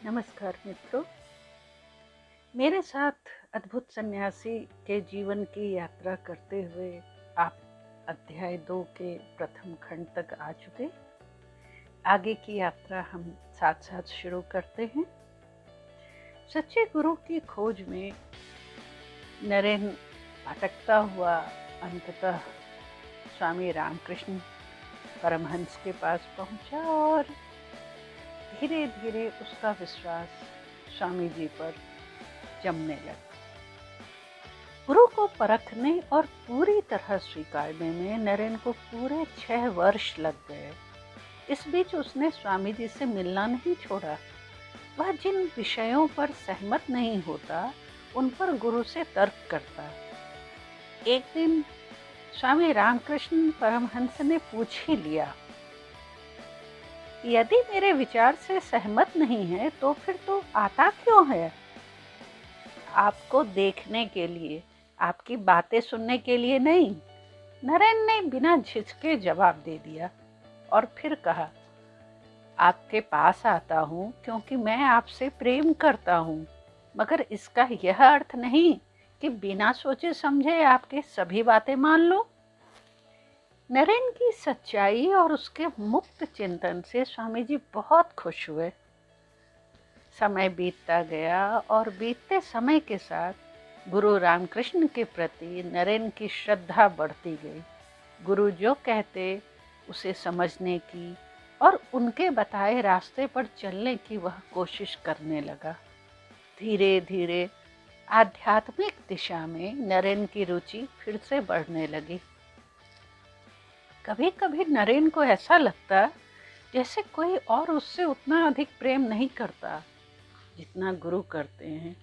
नमस्कार मित्रों, मेरे साथ अद्भुत सन्यासी के जीवन की यात्रा करते हुए आप अध्याय 2 के प्रथम खंड तक आ चुके। आगे की यात्रा हम साथ साथ शुरू करते हैं। सच्चे गुरु की खोज में नरेन भटकता हुआ अंततः स्वामी रामकृष्ण परमहंस के पास पहुंचा और धीरे धीरे उसका विश्वास स्वामी जी पर जमने लगा। गुरु को परखने और पूरी तरह स्वीकारने में नरेन को पूरे 6 वर्ष लग गए। इस बीच उसने स्वामी जी से मिलना नहीं छोड़ा। वह जिन विषयों पर सहमत नहीं होता उन पर गुरु से तर्क करता। एक दिन स्वामी रामकृष्ण परमहंस ने पूछ ही लिया, यदि मेरे विचार से सहमत नहीं है तो फिर तो आता क्यों है? आपको देखने के लिए, आपकी बातें सुनने के लिए नहीं। नरेन ने बिना झिझके जवाब दे दिया और फिर कहा, आपके पास आता हूँ क्योंकि मैं आपसे प्रेम करता हूँ, मगर इसका यह अर्थ नहीं कि बिना सोचे समझे आपके सभी बातें मान लो। नरेन की सच्चाई और उसके मुक्त चिंतन से स्वामी जी बहुत खुश हुए। समय बीतता गया और बीतते समय के साथ गुरु रामकृष्ण के प्रति नरेन की श्रद्धा बढ़ती गई। गुरु जो कहते उसे समझने की और उनके बताए रास्ते पर चलने की वह कोशिश करने लगा। धीरे धीरे आध्यात्मिक दिशा में नरेन की रुचि फिर से बढ़ने लगी। कभी कभी नरेन को ऐसा लगता जैसे कोई और उससे उतना अधिक प्रेम नहीं करता जितना गुरु करते हैं।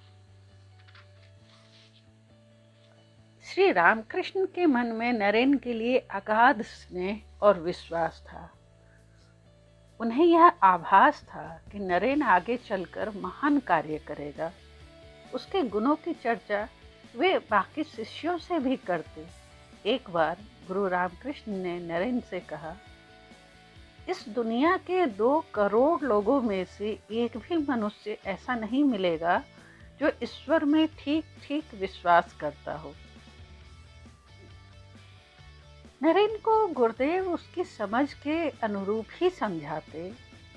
श्री रामकृष्ण के मन में नरेन के लिए अगाध स्नेह और विश्वास था। उन्हें यह आभास था कि नरेन आगे चलकर महान कार्य करेगा। उसके गुणों की चर्चा वे बाकी शिष्यों से भी करते। एक बार गुरु रामकृष्ण ने नरेन से कहा, इस दुनिया के 2 करोड़ लोगों में से एक भी मनुष्य ऐसा नहीं मिलेगा जो ईश्वर में ठीक ठीक विश्वास करता हो। नरेन को गुरुदेव उसकी समझ के अनुरूप ही समझाते।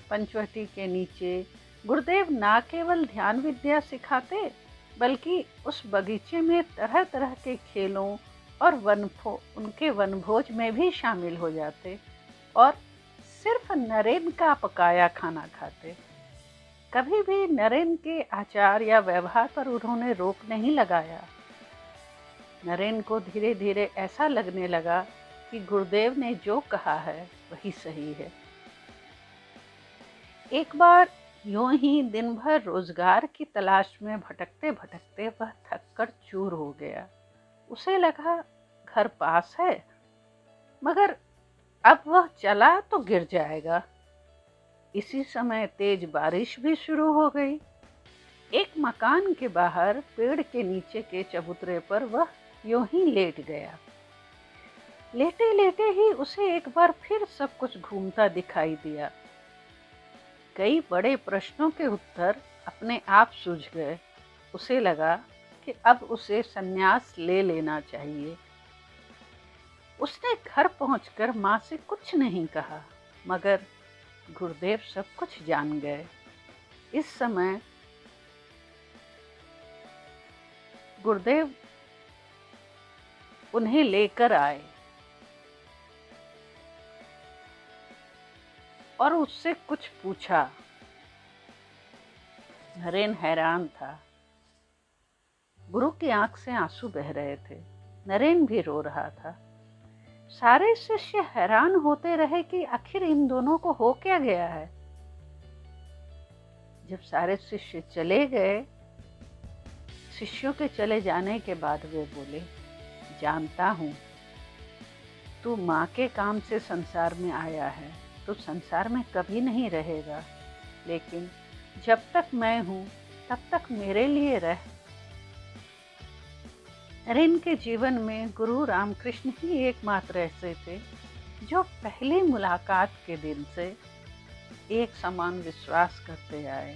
पंचवटी के नीचे गुरुदेव ना केवल ध्यान विद्या सिखाते बल्कि उस बगीचे में तरह तरह के खेलों और उनके वनभोज में भी शामिल हो जाते और सिर्फ नरेन का पकाया खाना खाते। कभी भी नरेन के आचार या व्यवहार पर उन्होंने रोक नहीं लगाया। नरेन को धीरे धीरे ऐसा लगने लगा कि गुरुदेव ने जो कहा है वही सही है। एक बार यूं ही दिन भर रोजगार की तलाश में भटकते भटकते वह थककर चूर हो गया। उसे लगा घर पास है, मगर अब वह चला तो गिर जाएगा। इसी समय तेज बारिश भी शुरू हो गई। एक मकान के बाहर पेड़ के नीचे के चबूतरे पर वह यूं ही लेट गया। लेटे लेटे ही उसे एक बार फिर सब कुछ घूमता दिखाई दिया। कई बड़े प्रश्नों के उत्तर अपने आप सूझ गए। उसे लगा कि अब उसे संन्यास ले लेना चाहिए। उसने घर पहुंचकर माँ से कुछ नहीं कहा, मगर गुरुदेव सब कुछ जान गए। इस समय गुरुदेव उन्हें लेकर आए और उससे कुछ पूछा। नरेन हैरान था। गुरु की आंख से आंसू बह रहे थे। नरेन भी रो रहा था। सारे शिष्य हैरान होते रहे कि आखिर इन दोनों को हो क्या गया है। जब सारे शिष्य चले गए, शिष्यों के चले जाने के बाद वे बोले, जानता हूँ तू माँ के काम से संसार में आया है, तो संसार में कभी नहीं रहेगा, लेकिन जब तक मैं हूँ तब तक मेरे लिए रह। नरेन के जीवन में गुरु रामकृष्ण ही एकमात्र ऐसे थे जो पहली मुलाकात के दिन से एक समान विश्वास करते आए।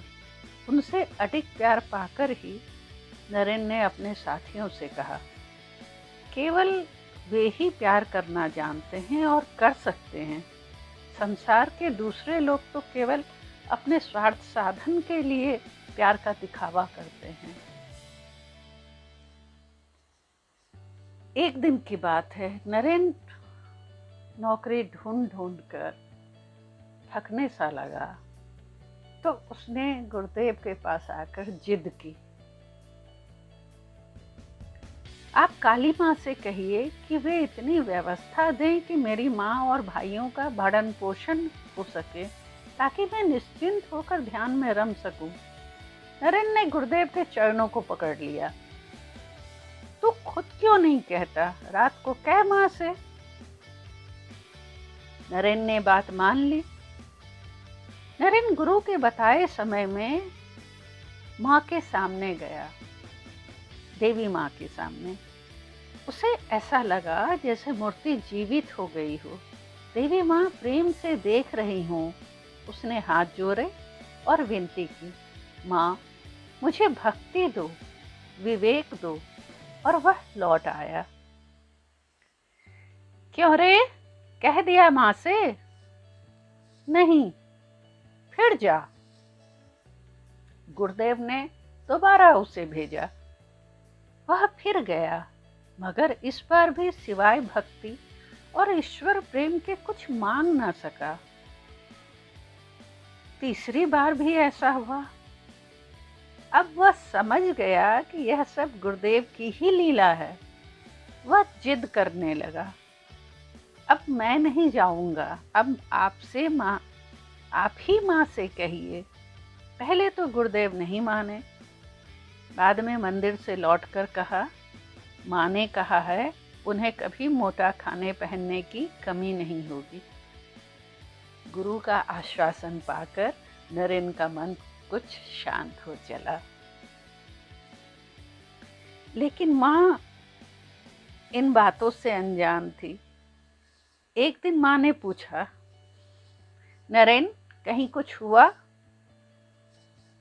उनसे अधिक प्यार पाकर ही नरेन ने अपने साथियों से कहा, केवल वे ही प्यार करना जानते हैं और कर सकते हैं। संसार के दूसरे लोग तो केवल अपने स्वार्थ साधन के लिए प्यार का दिखावा करते हैं। एक दिन की बात है, नरेन नौकरी ढूंढ ढूंढ कर थकने सा लगा तो उसने गुरुदेव के पास आकर जिद की, आप काली माँ से कहिए कि वे इतनी व्यवस्था दें कि मेरी माँ और भाइयों का भरण पोषण हो सके, ताकि मैं निश्चिंत होकर ध्यान में रम सकूं। नरेन ने गुरुदेव के चरणों को पकड़ लिया। तू खुद क्यों नहीं कहता, रात को कह माँ से। नरेन ने बात मान ली। नरेन गुरु के बताए समय में माँ के सामने गया, देवी माँ के सामने। उसे ऐसा लगा जैसे मूर्ति जीवित हो गई हो। देवी माँ प्रेम से देख रही हूँ। उसने हाथ जोड़े और विनती की, माँ मुझे भक्ति दो, विवेक दो। और वह लौट आया। क्यों रे, कह दिया माँ से? नहीं, फिर जा। गुरुदेव ने दोबारा उसे भेजा। वह फिर गया, मगर इस बार भी सिवाय भक्ति और ईश्वर प्रेम के कुछ मांग ना सका। तीसरी बार भी ऐसा हुआ। अब वह समझ गया कि यह सब गुरुदेव की ही लीला है। वह जिद करने लगा, अब मैं नहीं जाऊंगा, अब आपसे माँ, आप ही माँ से कहिए। पहले तो गुरुदेव नहीं माने, बाद में मंदिर से लौटकर कहा, माँ ने कहा है उन्हें कभी मोटा खाने पहनने की कमी नहीं होगी। गुरु का आश्वासन पाकर नरेन का मन कुछ शांत हो चला। लेकिन माँ इन बातों से अनजान थी। एक दिन माँ ने पूछा, नरेन कहीं कुछ हुआ?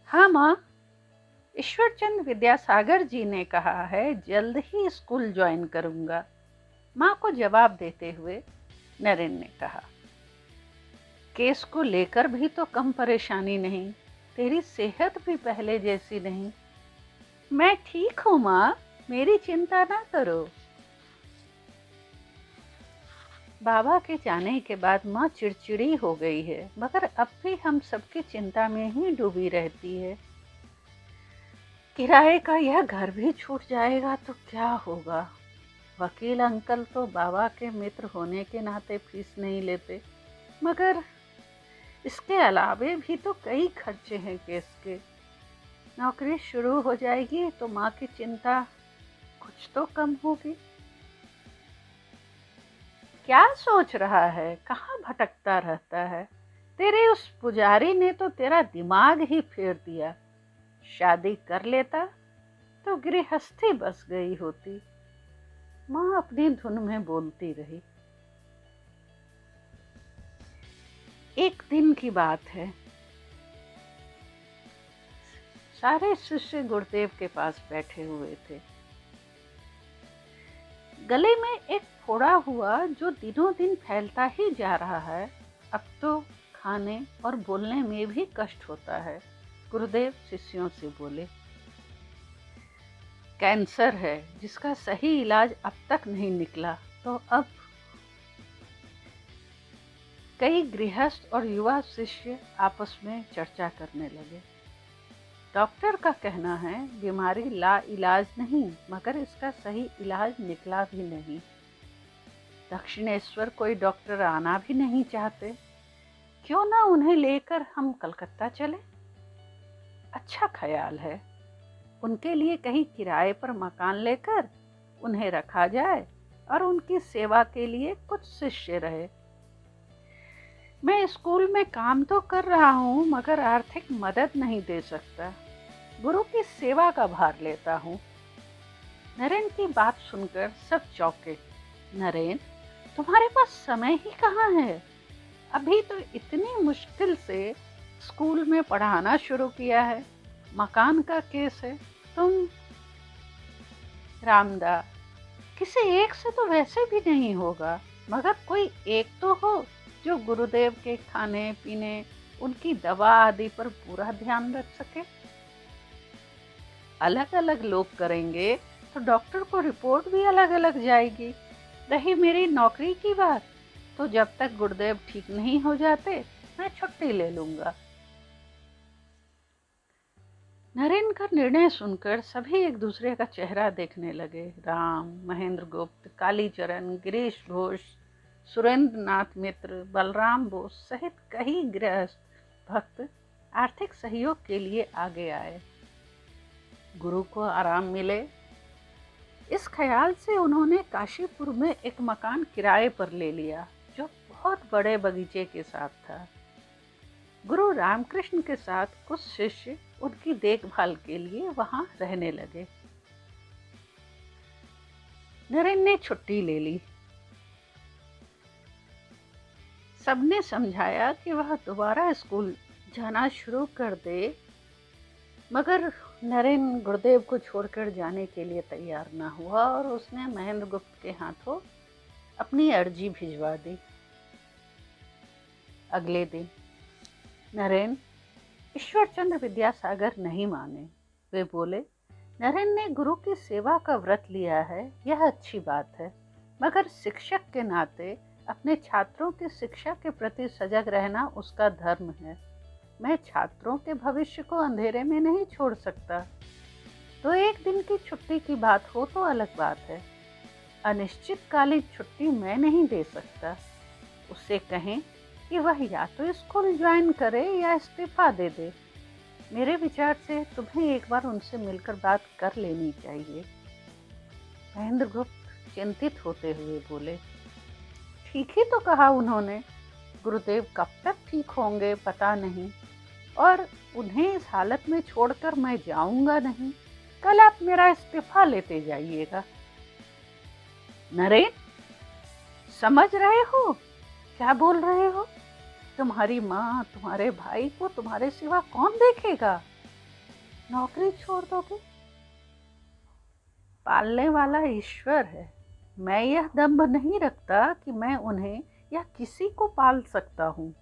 हाँ माँ, ईश्वरचंद विद्यासागर जी ने कहा है जल्द ही स्कूल ज्वाइन करूंगा। माँ को जवाब देते हुए नरेन ने कहा, केस को लेकर भी तो कम परेशानी नहीं, तेरी सेहत भी पहले जैसी नहीं। मैं ठीक हूँ माँ, मेरी चिंता ना करो। बाबा के जाने के बाद माँ चिड़चिड़ी हो गई है, मगर अब भी हम सबकी चिंता में ही डूबी रहती है। किराए का यह घर भी छूट जाएगा तो क्या होगा। वकील अंकल तो बाबा के मित्र होने के नाते फीस नहीं लेते, मगर इसके अलावे भी तो कई खर्चे हैं केस के। नौकरी शुरू हो जाएगी तो माँ की चिंता कुछ तो कम होगी। क्या सोच रहा है, कहाँ भटकता रहता है? तेरे उस पुजारी ने तो तेरा दिमाग ही फेर दिया। शादी कर लेता तो गृहस्थी बस गई होती। माँ अपनी धुन में बोलती रही। एक दिन की बात है, सारे शिष्य गुरुदेव के पास बैठे हुए थे। गले में एक फोड़ा हुआ जो दिनों दिन फैलता ही जा रहा है। अब तो खाने और बोलने में भी कष्ट होता है। गुरुदेव शिष्यों से बोले, कैंसर है जिसका सही इलाज अब तक नहीं निकला, तो अब कई गृहस्थ और युवा शिष्य आपस में चर्चा करने लगे। डॉक्टर का कहना है बीमारी ला इलाज नहीं, मगर इसका सही इलाज निकला भी नहीं। दक्षिणेश्वर कोई डॉक्टर आना भी नहीं चाहते। क्यों ना उन्हें लेकर हम कलकत्ता चले? अच्छा ख्याल है। उनके लिए कहीं किराए पर मकान लेकर उन्हें रखा जाए और उनकी सेवा के लिए कुछ शिष्य रहे। मैं स्कूल में काम तो कर रहा हूँ, मगर आर्थिक मदद नहीं दे सकता। गुरु की सेवा का भार लेता हूँ। नरेन की बात सुनकर सब चौंके। नरेन, तुम्हारे पास समय ही कहाँ है? अभी तो इतनी मुश्किल से स्कूल में पढ़ाना शुरू किया है। मकान का केस है। तुम रामदा, किसी एक से तो वैसे भी नहीं होगा, मगर कोई एक तो हो जो गुरुदेव के खाने पीने, उनकी दवा आदि पर पूरा ध्यान रख सके। अलग अलग लोग करेंगे तो डॉक्टर को रिपोर्ट भी अलग अलग जाएगी। रही मेरी नौकरी की बात, तो जब तक गुरुदेव ठीक नहीं हो जाते मैं छुट्टी ले लूंगा। नरेन का निर्णय सुनकर सभी एक दूसरे का चेहरा देखने लगे। राम, महेंद्र गुप्त, कालीचरण, गिरीश घोष, सुरेंद्र नाथ मित्र, बलराम बोस सहित कई गृहस्थ भक्त आर्थिक सहयोग के लिए आगे आए। गुरु को आराम मिले, इस ख्याल से उन्होंने काशीपुर में एक मकान किराए पर ले लिया, जो बहुत बड़े बगीचे के साथ था। गुरु रामकृष्ण के साथ कुछ शिष्य उनकी देखभाल के लिए वहां रहने लगे। नरेन ने छुट्टी ले ली। सबने समझाया कि वह दोबारा स्कूल जाना शुरू कर दे, मगर नरेन गुरुदेव को छोड़कर जाने के लिए तैयार न हुआ और उसने महेंद्र गुप्त के हाथों अपनी अर्जी भिजवा दी। अगले दिन नरेन ईश्वरचंद्र विद्यासागर नहीं माने। वे बोले, नरेन ने गुरु की सेवा का व्रत लिया है, यह अच्छी बात है, मगर शिक्षक के नाते अपने छात्रों की शिक्षा के प्रति सजग रहना उसका धर्म है। मैं छात्रों के भविष्य को अंधेरे में नहीं छोड़ सकता। तो एक दिन की छुट्टी की बात हो तो अलग बात है, अनिश्चितकालीन छुट्टी मैं नहीं दे सकता। उससे कहें कि वह या तो स्कूल ज्वाइन करे या इस्तीफा दे दे। मेरे विचार से तुम्हें एक बार उनसे मिलकर बात कर लेनी चाहिए। महेंद्र गुप्त चिंतित होते हुए बोले, ठीक ही तो कहा उन्होंने, गुरुदेव कब तक ठीक होंगे पता नहीं, और उन्हें इस हालत में छोड़कर मैं जाऊंगा नहीं। कल आप मेरा इस्तीफा लेते जाइएगा। नरेन, समझ रहे हो क्या बोल रहे हो? तुम्हारी माँ, तुम्हारे भाई को तुम्हारे सिवा कौन देखेगा? नौकरी छोड़ दोगे? पालने वाला ईश्वर है। मैं यह दम्भ नहीं रखता कि मैं उन्हें या किसी को पाल सकता हूँ।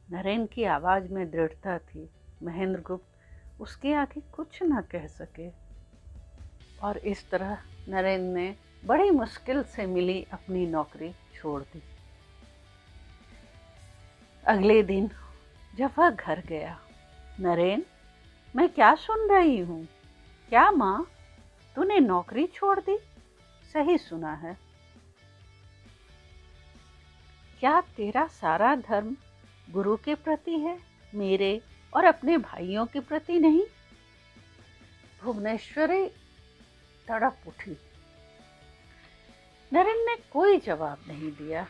नरेन की आवाज में दृढ़ता थी। महेंद्र गुप्त उसके आगे कुछ न कह सके, और इस तरह नरेन ने बड़ी मुश्किल से मिली अपनी नौकरी छोड़ दी। अगले दिन जब वह घर गया, नरेन, मैं क्या सुन रही हूँ? क्या माँ, तूने नौकरी छोड़ दी? सही सुना है। क्या तेरा सारा धर्म गुरु के प्रति है, मेरे और अपने भाइयों के प्रति नहीं? भुवनेश्वरी तड़प उठी। नरेन ने कोई जवाब नहीं दिया।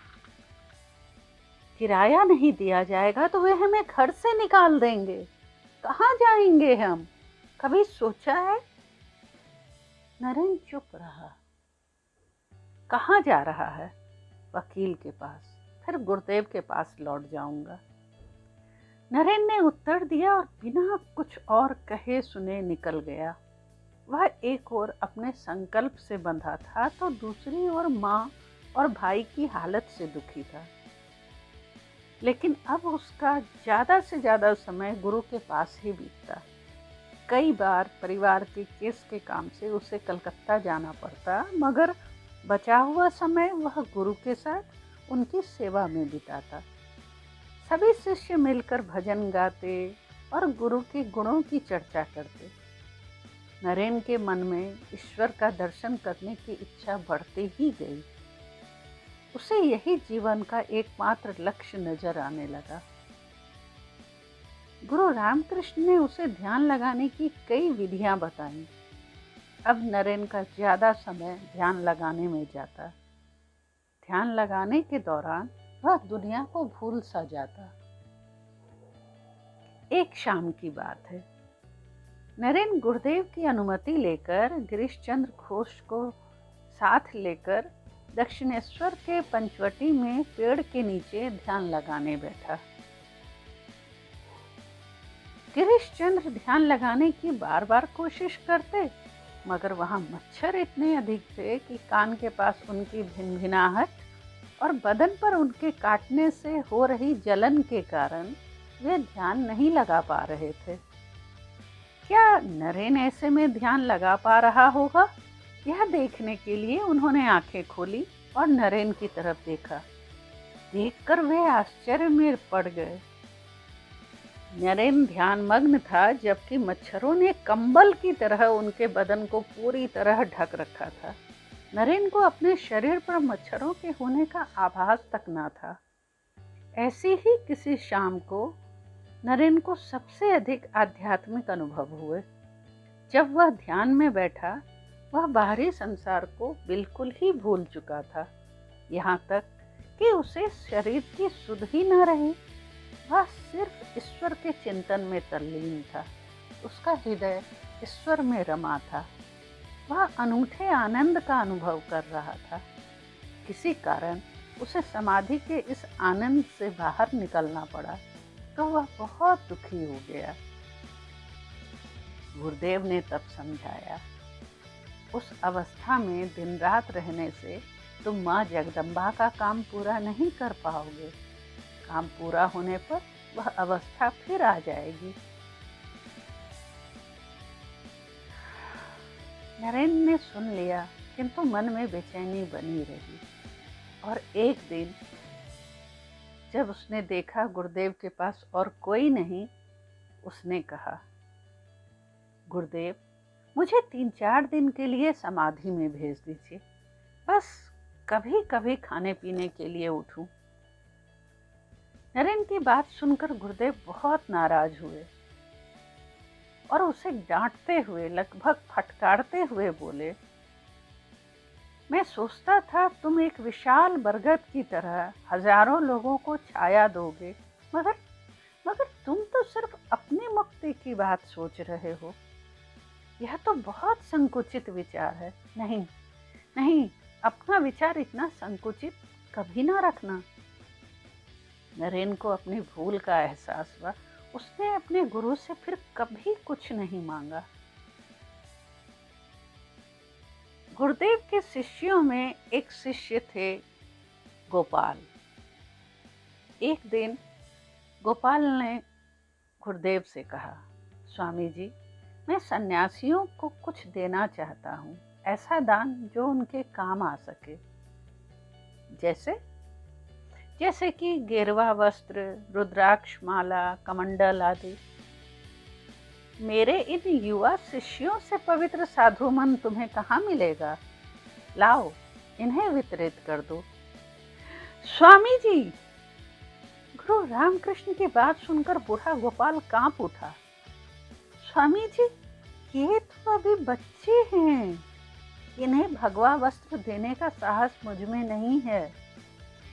किराया नहीं दिया जाएगा तो वे हमें घर से निकाल देंगे। कहाँ जाएंगे हम? कभी सोचा है? नरेन चुप रहा। कहाँ जा रहा है? वकील के पास, फिर गुरुदेव के पास लौट जाऊंगा। नरेन ने उत्तर दिया और बिना कुछ और कहे सुने निकल गया। वह एक ओर अपने संकल्प से बंधा था तो दूसरी ओर माँ और भाई की हालत से दुखी था। लेकिन अब उसका ज़्यादा से ज़्यादा समय गुरु के पास ही बीतता। कई बार परिवार के केस के काम से उसे कलकत्ता जाना पड़ता, मगर बचा हुआ समय वह गुरु के साथ उनकी सेवा में बिताता। सभी शिष्य मिलकर भजन गाते और गुरु के गुणों की चर्चा करते। नरेन के मन में ईश्वर का दर्शन करने की इच्छा बढ़ती ही गई। उसे यही जीवन का एकमात्र लक्ष्य नजर आने लगा। गुरु रामकृष्ण ने उसे ध्यान लगाने की कई विधियां बताई। अब नरेन का ज्यादा समय ध्यान लगाने में जाता। ध्यान लगाने के दौरान वह दुनिया को भूल सा जाता। एक शाम की बात है। नरेन गुरुदेव की अनुमति लेकर गिरीशचंद्र घोष को साथ लेकर दक्षिणेश्वर के पंचवटी में पेड़ के नीचे ध्यान लगाने बैठा। गिरीश चंद्र ध्यान लगाने की बार बार कोशिश करते, मगर वहाँ मच्छर इतने अधिक थे कि कान के पास उनकी भिनभिनाहट और बदन पर उनके काटने से हो रही जलन के कारण वे ध्यान नहीं लगा पा रहे थे। क्या नरेन ऐसे में ध्यान लगा पा रहा होगा? यह देखने के लिए उन्होंने आंखें खोली और नरेन की तरफ देखा। देखकर वे आश्चर्य में पड़ गए। नरेन ध्यान मग्न था, जबकि मच्छरों ने कंबल की तरह उनके बदन को पूरी तरह ढक रखा था। नरेन को अपने शरीर पर मच्छरों के होने का आभास तक न था। ऐसी ही किसी शाम को नरेन को सबसे अधिक आध्यात्मिक अनुभव हुए। जब वह ध्यान में बैठा, वह बाहरी संसार को बिल्कुल ही भूल चुका था, यहाँ तक कि उसे शरीर की सुध ही न रही। वह सिर्फ ईश्वर के चिंतन में तल्लीन था। उसका हृदय ईश्वर में रमा था। वह अनूठे आनंद का अनुभव कर रहा था। किसी कारण उसे समाधि के इस आनंद से बाहर निकलना पड़ा, तो वह बहुत दुखी हो गया। गुरुदेव ने तब समझाया, उस अवस्था में दिन रात रहने से तुम माँ जगदम्बा का काम पूरा नहीं कर पाओगे। काम पूरा होने पर वह अवस्था फिर आ जाएगी। नरेन ने सुन लिया, किंतु मन में बेचैनी बनी रही। और एक दिन जब उसने देखा गुरुदेव के पास और कोई नहीं, उसने कहा, गुरुदेव, मुझे 3-4 दिन के लिए समाधि में भेज दीजिए, बस कभी कभी खाने पीने के लिए उठूं। नरेन की बात सुनकर गुरुदेव बहुत नाराज हुए और उसे डांटते हुए, लगभग फटकारते हुए बोले, मैं सोचता था तुम एक विशाल बरगद की तरह हजारों लोगों को छाया दोगे, मगर तुम तो सिर्फ अपनी मुक्ति की बात सोच रहे हो। यह तो बहुत संकुचित विचार है। नहीं नहीं, अपना विचार इतना संकुचित कभी ना रखना। नरेन को अपनी भूल का एहसास हुआ। उसने अपने गुरु से फिर कभी कुछ नहीं मांगा। गुरुदेव के शिष्यों में एक शिष्य थे गोपाल। एक दिन गोपाल ने गुरुदेव से कहा, स्वामी जी, मैं सन्यासियों को कुछ देना चाहता हूँ, ऐसा दान जो उनके काम आ सके। जैसे कि गेरुआ वस्त्र, रुद्राक्ष माला, कमंडल आदि। मेरे इन युवा शिष्यों से पवित्र साधु मन तुम्हें कहाँ मिलेगा? लाओ, इन्हें वितरित कर दो। स्वामी जी! गुरु रामकृष्ण की बात सुनकर बूढ़ा गोपाल कांप उठा। स्वामी जी, ये तो अभी बच्चे हैं, इन्हें भगवा वस्त्र देने का साहस मुझ में नहीं है।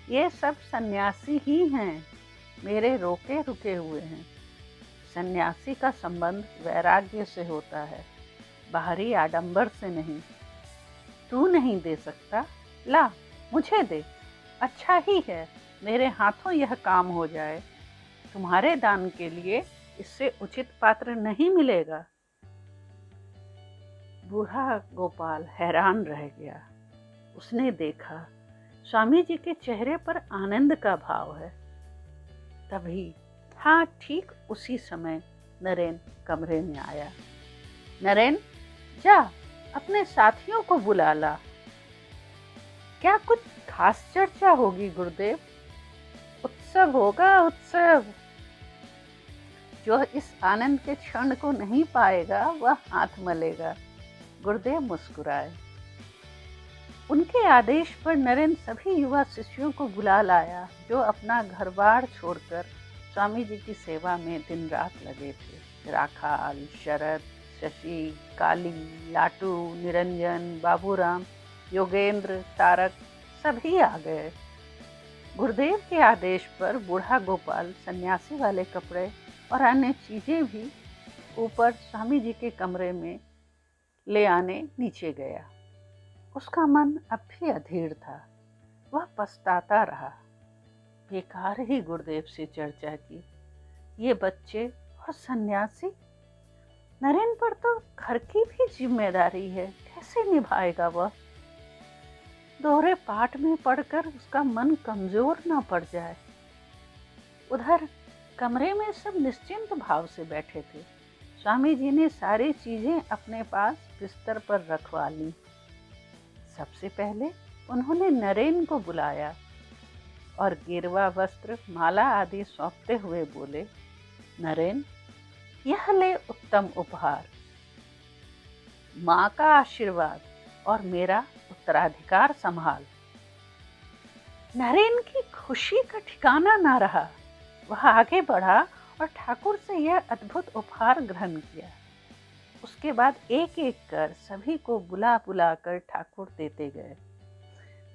ये सब सन्यासी ही हैं, मेरे रोके रुके हुए हैं। सन्यासी का संबंध वैराग्य से होता है, बाहरी आडंबर से नहीं। तू नहीं दे सकता? ला, मुझे दे। अच्छा ही है, मेरे हाथों यह काम हो जाए। तुम्हारे दान के लिए इससे उचित पात्र नहीं मिलेगा। बूढ़ा गोपाल हैरान रह गया। उसने देखा स्वामी जी के चेहरे पर आनंद का भाव है। तभी, हाँ ठीक उसी समय नरेन कमरे में आया। नरेन, जा अपने साथियों को बुला ला। क्या कुछ खास चर्चा होगी गुरुदेव? उत्सव होगा, उत्सव। जो इस आनंद के क्षण को नहीं पाएगा वह हाथ मलेगा। गुरुदेव मुस्कुराए। उनके आदेश पर नरेन सभी युवा शिष्यों को बुला लाया, जो अपना घर बार छोड़कर स्वामी जी की सेवा में दिन रात लगे थे। राखाल, शरद, शशि, काली, लाटू, निरंजन, बाबूराम, योगेंद्र, तारक सभी आ गए। गुरुदेव के आदेश पर बूढ़ा गोपाल सन्यासी वाले कपड़े और अन्य चीजें भी ऊपर स्वामी जी के कमरे में ले आने नीचे गया। उसका मन अब भी अधीर था। वह पछताता रहा। बेकार ही गुरुदेव से चर्चा की। ये बच्चे और सन्यासी, नरेन पर तो घर की भी जिम्मेदारी है, कैसे निभाएगा वह? दोहरे पाठ में पढ़कर उसका मन कमजोर ना पड़ जाए। उधर कमरे में सब निश्चिंत भाव से बैठे थे। स्वामी जी ने सारी चीजें अपने पास बिस्तर पर रखवा ली। सबसे पहले उन्होंने नरेन को बुलाया और गिरवा वस्त्र, माला आदि सौंपते हुए बोले, नरेन, यह ले उत्तम उपहार, माँ का आशीर्वाद और मेरा उत्तराधिकार संभाल। नरेन की खुशी का ठिकाना ना रहा। वह आगे बढ़ा और ठाकुर से यह अद्भुत उपहार ग्रहण किया। उसके बाद एक एक कर सभी को बुला बुला कर ठाकुर देते गए।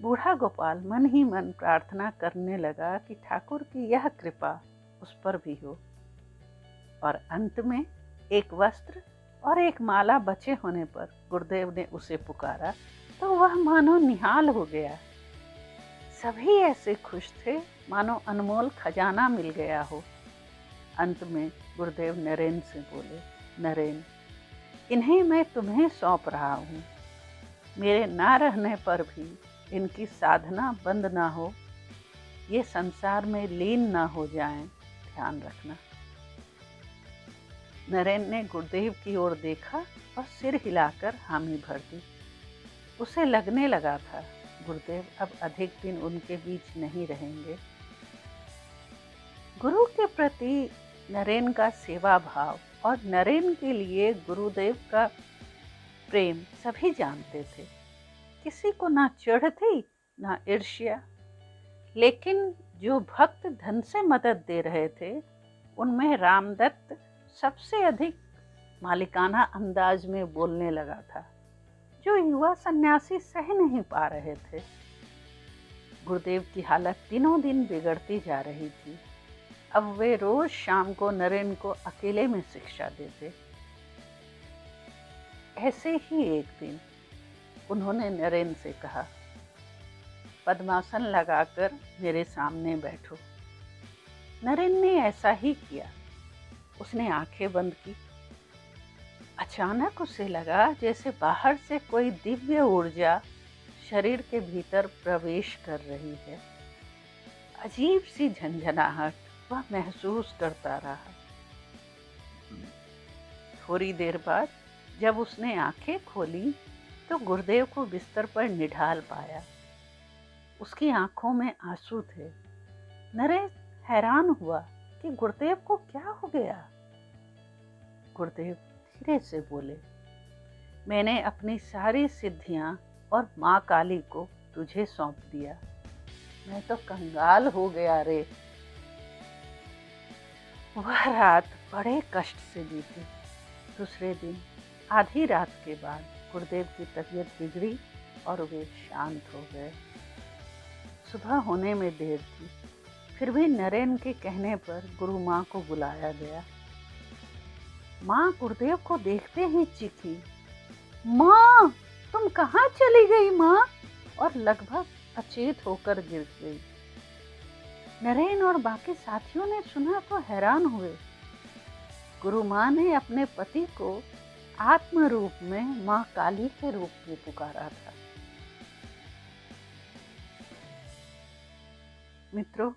बूढ़ा गोपाल मन ही मन प्रार्थना करने लगा कि ठाकुर की यह कृपा उस पर भी हो। और अंत में एक वस्त्र और एक माला बचे होने पर गुरुदेव ने उसे पुकारा तो वह मानो निहाल हो गया। सभी ऐसे खुश थे मानो अनमोल खजाना मिल गया हो। अंत में गुरुदेव नरेन से बोले, नरेन, इन्हें मैं तुम्हें सौंप रहा हूँ। मेरे ना रहने पर भी इनकी साधना बंद ना हो, ये संसार में लीन ना हो जाएं, ध्यान रखना। नरेन ने गुरुदेव की ओर देखा और सिर हिलाकर हामी भर दी। उसे लगने लगा था गुरुदेव अब अधिक दिन उनके बीच नहीं रहेंगे। गुरु के प्रति नरेन का सेवा भाव और नरेन के लिए गुरुदेव का प्रेम सभी जानते थे। किसी को ना चिढ़ थी ना ईर्ष्या। लेकिन जो भक्त धन से मदद दे रहे थे उनमें रामदत्त सबसे अधिक मालिकाना अंदाज में बोलने लगा था, जो युवा सन्यासी सह नहीं पा रहे थे। गुरुदेव की हालत दिनों दिन बिगड़ती जा रही थी। अब वे रोज शाम को नरेन को अकेले में शिक्षा देते। ऐसे ही एक दिन उन्होंने नरेन से कहा, पद्मासन लगाकर मेरे सामने बैठो। नरेन ने ऐसा ही किया। उसने आंखें बंद की। अचानक उसे लगा जैसे बाहर से कोई दिव्य ऊर्जा शरीर के भीतर प्रवेश कर रही है। अजीब सी झंझनाहट वह महसूस करता रहा। थोड़ी देर बाद जब उसने आंखें खोली तो गुरुदेव को बिस्तर पर निढाल पाया। उसकी आंखों में आंसू थे। नरेन हैरान हुआ कि गुरुदेव को क्या हो गया। गुरुदेव धीरे से बोले, मैंने अपनी सारी सिद्धियां और माँ काली को तुझे सौंप दिया। मैं तो कंगाल हो गया रे। वह रात बड़े कष्ट से बीती। दूसरे दिन आधी रात के बाद गुरुदेव की तबीयत बिगड़ी और वे शांत हो गए। सुबह होने में देर थी, फिर भी नरेन के कहने पर गुरु माँ को बुलाया गया। माँ गुरुदेव को देखते ही चीखी, माँ तुम कहाँ चली गई माँ? और लगभग अचेत होकर गिर गई। नरेन और बाकी साथियों ने सुना तो हैरान हुए। गुरु माँ ने अपने पति को आत्म रूप में माँ काली के रूप में पुकारा था। मित्रों,